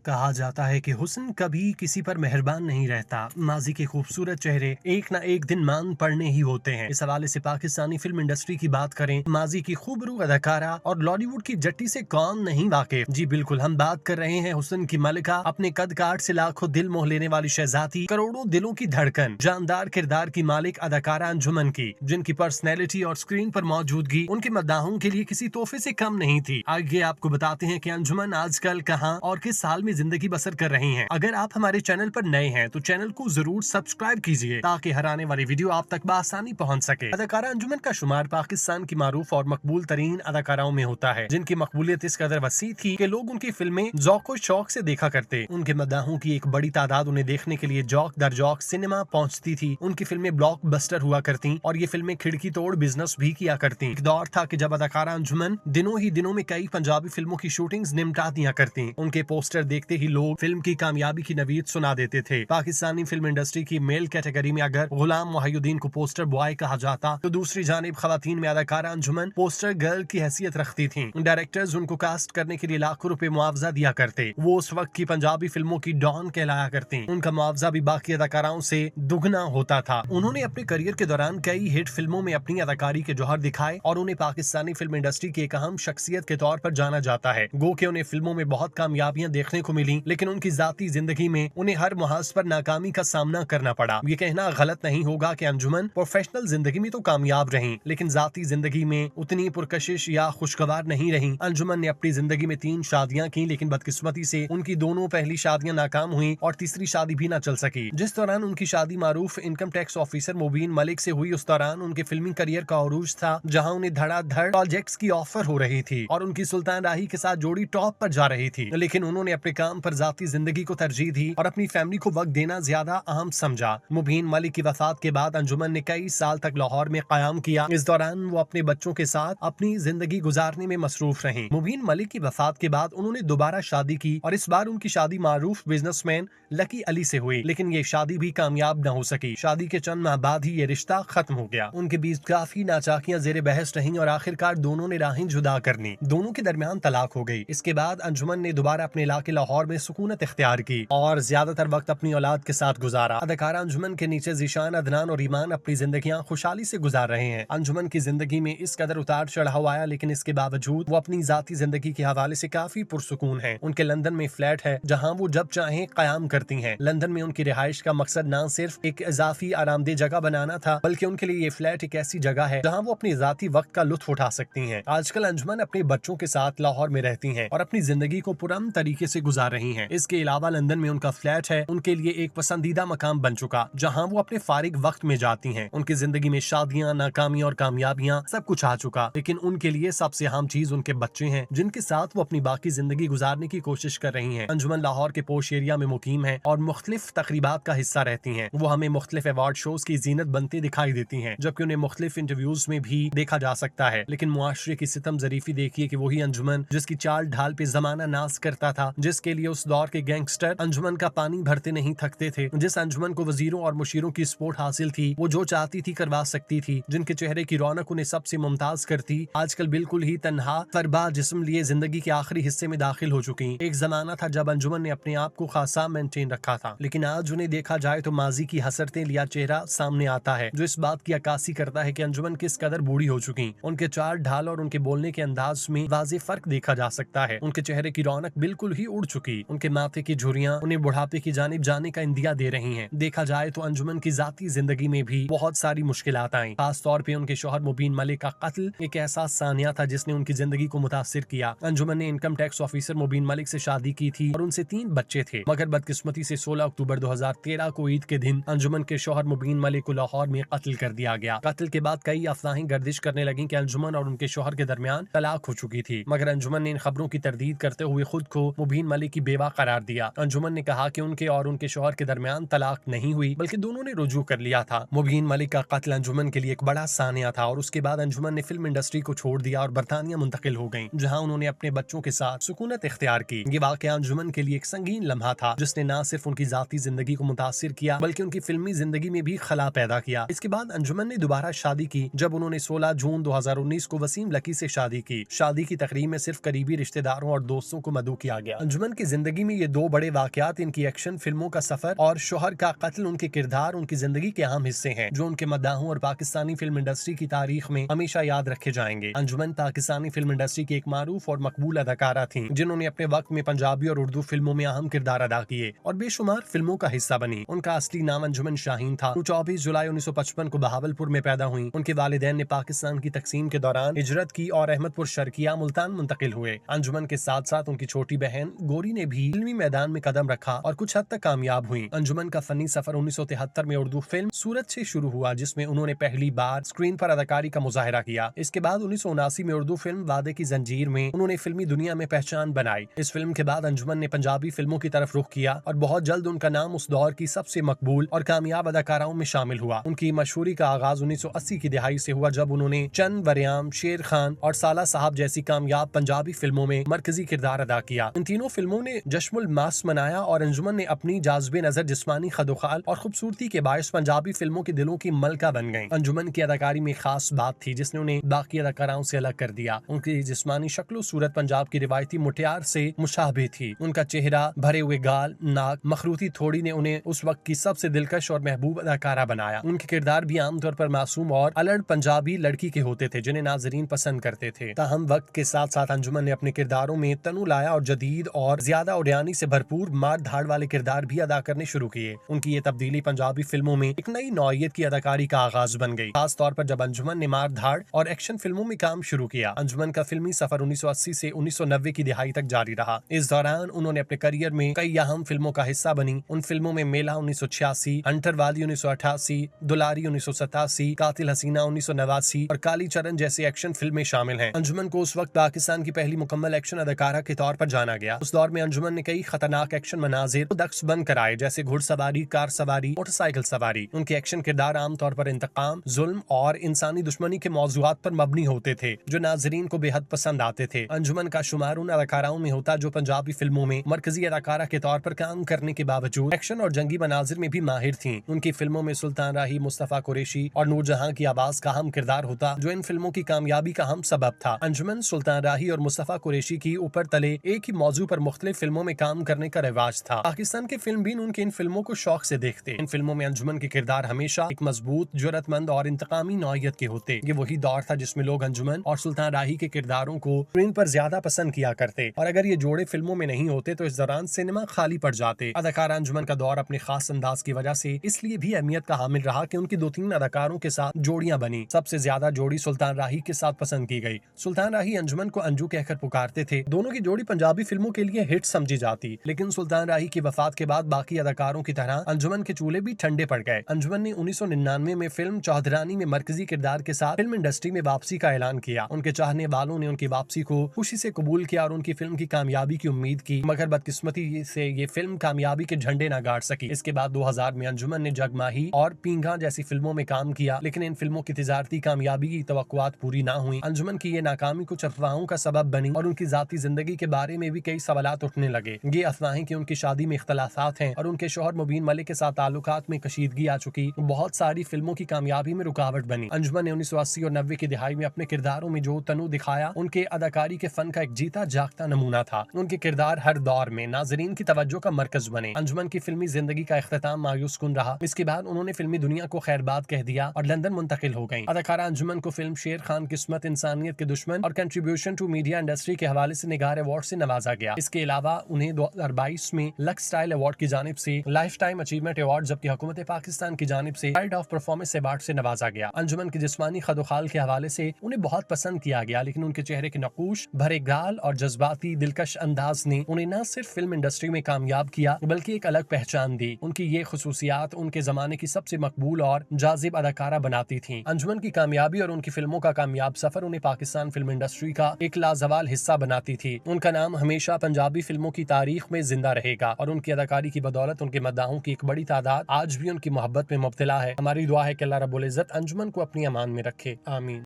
कहा जाता है कि हुस्न कभी किसी पर मेहरबान नहीं रहता। माजी के खूबसूरत चेहरे एक ना एक दिन मांग पड़ने ही होते हैं। इस हवाले से पाकिस्तानी फिल्म इंडस्ट्री की बात करें, माजी की खूबरू अदाकारा और बॉलीवुड की जट्टी से कौन नहीं वाकिफ। जी बिल्कुल, हम बात कर रहे हैं हुस्न की मलिका, अपने कद काट से लाखों दिल मोह लेने वाली शहजादी, करोड़ों दिलों की धड़कन, जानदार किरदार की मालिक अदाकारा अंजुमन की, जिनकी पर्सनैलिटी और स्क्रीन पर मौजूदगी उनके मद्दाहों के लिए किसी तोहफे से कम नहीं थी। आगे आपको बताते हैं कि अंजुमन आजकल कहां और किस साल में जिंदगी बसर कर रही हैं। अगर आप हमारे चैनल पर नए हैं तो चैनल को जरूर सब्सक्राइब कीजिए ताकि हर आने वाली वीडियो आप तक बआसानी पहुंच सके। अदाकारा अंजुमन का शुमार पाकिस्तान की मारूफ और मकबूल तरीन अदाकाराओं में होता है, जिनकी मकबूलियत इस कदर वसी थी कि लोग उनकी फिल्में जौको शौक से देखा करते। उनके मद्दाहों की एक बड़ी तादाद उन्हें देखने के लिए जौक दर जौक सिनेमा पहुंचती थी। उनकी फिल्में ब्लॉकबस्टर हुआ करती और ये फिल्में खिड़की तोड़ बिजनेस भी किया करती। एक दौर था कि जब अदाकारा अंजुमन दिनों ही दिनों में कई पंजाबी फिल्मों की शूटिंग्स निपटा दिया करती। उनके पोस्टर देखते ही लोग फिल्म की कामयाबी की नवीद सुना देते थे। पाकिस्तानी फिल्म इंडस्ट्री की मेल कैटेगरी में अगर गुलाम मुहिउद्दीन को पोस्टर बॉय कहा जाता तो दूसरी जानिब खवातीन में अदाकारा अंजुमन पोस्टर गर्ल की हैसियत रखती थी। डायरेक्टर्स उनको कास्ट करने के लिए लाखों रुपए मुआवजा दिया करते। वो उस वक्त की पंजाबी फिल्मों की डॉन कहलाया करती। उनका मुआवजा भी बाकी अदाकाराओं से दुगना होता था। उन्होंने अपने करियर के दौरान कई हिट फिल्मों में अपनी अदाकारी के जौहर दिखाए और उन्हें पाकिस्तानी फिल्म इंडस्ट्री की एक अहम शख्सियत के तौर पर जाना जाता है। गो के उन्हें फिल्मों में बहुत कामयाबियां देखने को मिली, लेकिन उनकी जाती जिंदगी में उन्हें हर मुहाज पर नाकामी का सामना करना पड़ा। ये कहना गलत नहीं होगा कि अंजुमन प्रोफेशनल जिंदगी में तो कामयाब रहीं, लेकिन जाती जिंदगी में उतनी पुरकशिश या खुशगवार नहीं रहीं। अंजुमन ने अपनी जिंदगी में 3 शादियां की, लेकिन बदकिस्मती से उनकी दोनों पहली शादियां नाकाम हुई और तीसरी शादी भी न चल सकी। जिस दौरान उनकी शादी मारूफ इनकम टैक्स ऑफिसर मुबीन मलिक से हुई, उस दौरान उनके फिल्मी करियर का उरूज था, जहां उन्हें धड़ाधड़ प्रोजेक्ट्स की ऑफर हो रही थी और उनकी सुल्तान राही के साथ जोड़ी टॉप पर जा रही थी। लेकिन उन्होंने अपने काम पर जाती जिंदगी को तरजीह दी और अपनी फैमिली को वक्त देना ज्यादा अहम समझा। मुबीन मलिक की वफात के बाद अंजुमन ने कई साल तक लाहौर में कयाम किया। इस दौरान वो अपने बच्चों के साथ अपनी जिंदगी गुजारने में मसरूफ रहीं। मुबीन मलिक की वफात के बाद उन्होंने दोबारा शादी की और इस बार उनकी शादी मारूफ बिजनेसमैन लकी अली से हुई, लेकिन ये शादी भी कामयाब न हो सकी। शादी के चंद माह बाद ही ये रिश्ता खत्म हो गया। उनके बीच काफी नाचाकियां जेर बहस रहीं और आखिरकार दोनों ने राहें जुदा कर ली। दोनों के दरमियान तलाक हो गई। इसके बाद अंजुमन ने दोबारा अपने इलाके लाहौर में सुकूनत इख्तियार की और ज्यादातर वक्त अपनी औलाद के साथ गुजारा। अदाकारा अंजुमन के नीचे जीशान, अदनान और ईमान अपनी जिंदगियां खुशहाली से गुजार रहे हैं। अंजुमन की जिंदगी में इस कदर उतार चढ़ाव आया, लेकिन इसके बावजूद वो अपनी जाती जिंदगी के हवाले से काफी पुरसुकून है। उनके लंदन में फ्लैट है जहाँ वो जब चाहे कयाम करती है। लंदन में उनकी रिहाइश का मकसद न सिर्फ एक इजाफी आरामदेह जगह बनाना था, बल्कि उनके लिए ये फ्लैट एक ऐसी जगह है जहाँ वो अपनी जाती वक्त का लुत्फ उठा सकती है। आजकल अंजुमन अपने बच्चों के साथ लाहौर में रहती हैं और अपनी जिंदगी को पुरअमन तरीके से गुजार रही हैं। इसके अलावा लंदन में उनका फ्लैट है उनके लिए एक पसंदीदा मकाम बन चुका, जहां वो अपने फारिग वक्त में जाती हैं। उनकी जिंदगी में शादियां, नाकामियां और कामयाबियां सब कुछ आ चुका, लेकिन उनके लिए सबसे अहम चीज उनके बच्चे हैं, जिनके साथ वो अपनी बाकी जिंदगी गुजारने की कोशिश कर रही हैं। अंजुमन लाहौर के पोश एरिया में मुकीम है और मुख्तलिफ तकरीबात का हिस्सा रहती हैं। वो हमें मुख्तलिफ अवार्ड शोज की जीनत बनती दिखाई देती हैं, जबकि उन्हें मुख्तलिफ इंटरव्यूज में भी देखा जा सकता है। लेकिन मुआशरे की सितम जरीफी देखिए कि वही अंजुमन जिसकी चाल ढाल पे जमाना नाज करता था, जिसके लिए उस दौर के गैंगस्टर अंजुमन का पानी भरते नहीं थकते थे, जिस अंजुमन को वजीरों और मुशीरों की सपोर्ट हासिल थी, वो जो चाहती थी करवा सकती थी, जिनके चेहरे की रौनक उन्हें सबसे मुमताज करती, आजकल बिल्कुल ही तन्हा फरबा जिस्म लिए जिंदगी के आखिरी हिस्से में दाखिल हो चुकी। एक जमाना था जब अंजुमन ने अपने आप को खासा मेंटेन रखा था, लेकिन आज उन्हें देखा जाए तो माजी की हसरतें लिया चेहरा सामने आता है, जो इस बात की अक्कासी करता है कि अंजुमन किस कदर बूढ़ी हो चुकी। उनके चाल ढाल और उनके बोलने के अंदाज में वाज़ेह फर्क देखा जा सकता है। उनके चेहरे की रौनक बिल्कुल ही उड़ चुकी। उनके माथे की झुर्रियां उन्हें बुढ़ापे की जानिब जाने का इंदिया दे रही हैं। देखा जाए तो अंजुमन की जाती जिंदगी में भी बहुत सारी मुश्किलात आई। खास तौर पे उनके शौहर मुबीन मलिक का कत्ल एक ऐसा सानिया था जिसने उनकी जिंदगी को मुतासिर किया। अंजुमन ने इनकम टैक्स ऑफिसर मुबीन मलिक से शादी की थी और उनसे 3 बच्चे थे, मगर बदकिस्मती से 16 अक्टूबर 2013 को ईद के दिन अंजुमन के शौहर मुबीन मलिक को लाहौर में कत्ल कर दिया गया। कत्ल के बाद कई अफवाहें गर्दिश करने लगी कि अंजुमन और उनके शौहर के दरमियान तलाक हो चुकी थी, मगर अंजुमन ने इन खबरों की तरदीद करते हुए खुद को मुबीन मलिक की बेवा करार दिया। अंजुमन ने कहा कि उनके और उनके शौहर के दरमियान तलाक नहीं हुई, बल्कि दोनों ने रुजू कर लिया था। मुबीन मलिक का कत्ल अंजुमन के लिए एक बड़ा सानिया था और उसके बाद अंजुमन ने फिल्म इंडस्ट्री को छोड़ दिया और बरतानिया मुंतकिल हो गयी, जहाँ उन्होंने अपने बच्चों के साथ सुकूनत इख्तियार की। ये वाकया अंजुमन के लिए एक संगीन लम्हा था, जिसने न सिर्फ उनकी जाती जिंदगी को मुतासिर किया, बल्कि उनकी फिल्मी जिंदगी में भी खला पैदा किया। इसके बाद अंजुमन ने दोबारा शादी की, जब उन्होंने 16 जून 2019 को वसीम लकी से शादी की। शादी की तकरीब में सिर्फ करीबी रिश्तेदारों और दोस्तों को मदऊ किया गया। अंजुमन की जिंदगी में ये दो बड़े वाकयात, इनकी एक्शन फिल्मों का सफर और शोहर का कत्ल, उनके किरदार उनकी जिंदगी के अहम हिस्से हैं जो उनके मद्दाहों और पाकिस्तानी फिल्म इंडस्ट्री की तारीख में हमेशा याद रखे जाएंगे। अंजुमन पाकिस्तानी फिल्म इंडस्ट्री की एक मारूफ और मकबूल अदाकारा थी जिन्होंने अपने वक्त में पंजाबी और उर्दू फिल्मों में अहम किरदार अदा किए और बेशुमार फिल्मों का हिस्सा बनी। उनका असली नाम अंजुमन शाहीन था। 24 जुलाई 1955 को बहावलपुर में पैदा हुई। उनके वालिदैन ने पाकिस्तान की तकसीम के दौरान हिजरत की और अहमदपुर शर्किया मुल्तान मुंतकिल हुए। अंजुमन के साथ साथ उनकी छोटी बहन गोरी ने भी फिल्मी मैदान में कदम रखा और कुछ हद तक कामयाब हुई। अंजुमन का फनी सफर 1973 में उर्दू फिल्म सूरत से शुरू हुआ जिसमें उन्होंने पहली बार स्क्रीन पर अदाकारी का मुजाहिरा किया। इसके बाद 1979 में उर्दू फिल्म वादे की जंजीर में उन्होंने फिल्मी दुनिया में पहचान बनाई। इस फिल्म के बाद अंजुमन ने पंजाबी फिल्मों की तरफ रुख किया और बहुत जल्द उनका नाम उस दौर की सबसे मकबूल और कामयाब अदाकाराओं में शामिल हुआ। उनकी मशहूरी का आगाज 1980 की दिहाई से हुआ जब उन्होंने चंद वरियाम, शेर खान और साला साहब जैसी कामयाब पंजाबी फिल्मों में मरकजी किरदार अदा किया। इन तीनों फिल्मों ने जश्मुल मास मनाया और अंजुमन ने अपनी जाज़बे नजर, जिस्मानी खदोखाल और खूबसूरती के बायस पंजाबी फिल्मों के दिलों की मलका बन गईं। अंजुमन की अदाकारी में खास बात थी जिसने उन्हें बाकी अदाकाराओं से अलग कर दिया। उनकी जिस्मानी शक्ल सूरत पंजाब की रिवायती मुटियार से मुशाबे थी। उनका चेहरा, भरे हुए गाल, नाक, मखरूती थोड़ी ने उन्हें उस वक्त की सबसे दिलकश और महबूब अदाकारा बनाया। उनके किरदार भी आमतौर पर मासूम और अलड़ पंजाबी लड़की के होते थे जिन्हें नाजरीन पसंद करते थे। ताहम वक्त के साथ साथ अंजुमन ने अपने किरदारों में तनु लाया और जदीद और ज्यादा उड़ानी से भरपूर मार धाड़ वाले किरदार भी अदा करने शुरू किए। उनकी ये तब्दीली पंजाबी फिल्मों में एक नई नौइयत की अदाकारी का आगाज बन गई, खास तौर पर जब अंजुमन ने मार धाड़ और एक्शन फिल्मों में काम शुरू किया। अंजुमन का फिल्मी सफर 1980 से 1990 की दिहाई तक जारी रहा। इस दौरान उन्होंने अपने करियर में कई अहम फिल्मों का हिस्सा बनी। उन फिल्मों में मेला 1986, हंटर वाली 1988, दुलारी 1987, कातिल हसीना 1989 और काली चरण जैसी एक्शन फिल्में शामिल हैं। अंजुमन को उस वक्त पाकिस्तान की पहली मुकम्मल एक्शन अदाकारा के तौर पर जाना गया। उस दौर में अंजुमन ने कई खतरनाक एक्शन मनाजिर दख्स बन कराए जैसे घुड़सवारी, कार सवारी, मोटरसाइकिल सवारी। उनके एक्शन किरदार आमतौर पर इंतकाम, जुल्म और इंसानी दुश्मनी के मौजूआत पर मबनी होते थे जो नाजरीन को बेहद पसंद आते थे। अंजुमन का शुमार उन अदाकाराओं में होता जो पंजाबी फिल्मों में मरकजी अदाकारा के तौर पर काम करने के बावजूद एक्शन और जंगी मनाजिर में भी माहिर थीं। उनकी फिल्मों में सुल्तान राही, मुस्तफा कुरैशी और नूरजहां की आवाज का अहम किरदार होता जो इन फिल्मों की कामयाबी का अहम सबब था। अंजुमन, सुल्तान राही और मुस्तफा कुरैशी की ऊपर तले एक ही मौजू पर मुख्तलिफ फिल्मों में काम करने का रिवाज था। पाकिस्तान के फिल्म बीन उनकी इन फिल्मों को शौक से देखते। इन फिल्मों में अंजुमन के किरदार हमेशा एक मजबूत, जुर्रतमंद और इंतकामी नौइयत के होते। ये वही दौर था जिसमें लोग अंजुमन और सुल्तान राही के किरदारों को स्क्रीन पर ज्यादा पसंद किया करते और अगर ये जोड़े फिल्मों में नहीं होते तो इस दौरान सिनेमा खाली पड़ जाते। अदाकारा अंजुमन का दौर अपने खास अंदाज की वजह से इसलिए भी अहमियत का हामिल रहा कि उनकी 2-3 अदाकारों के साथ जोड़ियां बनी। सबसे ज्यादा जोड़ी सुल्तान राही के साथ पसंद की गई। सुल्तान राही अंजुमन को अंजू कहकर पुकारते थे। दोनों की जोड़ी पंजाबी फिल्मों के लिए हिट समझी जाती, लेकिन सुल्तान राही की वफात के बाद बाकी अदाकारों की तरह अंजुमन के चूल्हे भी ठंडे पड़ गए। अंजुमन ने 1999 में फिल्म चौधरानी में मरकजी किरदार के साथ फिल्म इंडस्ट्री में वापसी का ऐलान किया। उनके चाहने वालों ने उनकी वापसी को खुशी से कबूल किया और उनकी फिल्म की कामयाबी की उम्मीद की, मगर बदकिस्मती से ये फिल्म कामयाबी के झंडे न गाड़ सकी। इसके बाद 2000 में अंजुमन ने जगमाही और पींगा जैसी फिल्मों में काम किया, लेकिन इन फिल्मों की तिजारती कामयाबी की तवक्कुआत पूरी न हुई। अंजुमन की ये नाकामी कुछ अफवाहों का सबब बनी और उनकी जाती जिंदगी के बारे में भी कई सवालात उठने लगे। ये अफवाहें कि उनकी शादी में इख्तलाफात हैं और उनके शौहर मुबीन मलिक के साथ ताल्लुकात में कशीदगी आ चुकी, बहुत सारी फिल्मों की कामयाबी में रुकावट बनी। अंजुमन ने 1980 और 90 की दिहाई में अपने किरदारों में जो तनु दिखाया उनके अदाकारी के फन का एक जीता जागता नमूना था। उनके किरदार हर दौर में नाजरीन की तवज्जो का मरकज बने। अंजुमन की फिल्मी जिंदगी का इख्तिताम मायूस कुन रहा। इसके बाद उन्होंने फिल्मी दुनिया को खैरबाद कह दिया और लंदन मुंतकिल हो गईं। अदाकारा अंजुमन को फिल्म शेर खान, किस्मत, इंसानियत के दुश्मन और कंट्रीब्यूशन टू मीडिया इंडस्ट्री के हवाले से निगार अवार्ड से नवाजा गया। इसके अलावा उन्हें 2022 में लक्स स्टाइल अवार्ड की जानिब से लाइफ टाइम अचीवमेंट अवार्ड जबकि हुकूमत पाकिस्तान की जानिब से प्राइड ऑफ परफॉर्मेंस अवार्ड से नवाजा गया। अंजुमन की जिस्मानी खदोखाल के हवाले से उन्हें बहुत पसंद किया गया, लेकिन उनके चेहरे के नकूश, भरे गाल और जज्बाती दिलकश अंदाज ने उन्हें न सिर्फ फिल्म इंडस्ट्री में कामयाब किया बल्कि एक अलग पहचान दी। उनकी ये खुसूसियात उनके जमाने की सबसे मकबूल और जाजिब अदाकारा बनाती थी। अंजुमन की कामयाबी और उनकी फिल्मों का कामयाब सफर उन्हें पाकिस्तान फिल्म इंडस्ट्री का एक लाजवाल हिस्सा बनाती थी। उनका नाम हमेशा पंजाबी फिल्मों की तारीख में जिंदा रहेगा और उनकी अदाकारी की बदौलत उनके मद्दाहों की एक बड़ी तादाद आज भी उनकी मोहब्बत में मुब्तला है। हमारी दुआ है कि अल्लाह रब्बुल इज्जत अंजुमन को अपनी अमान में रखे। आमीन।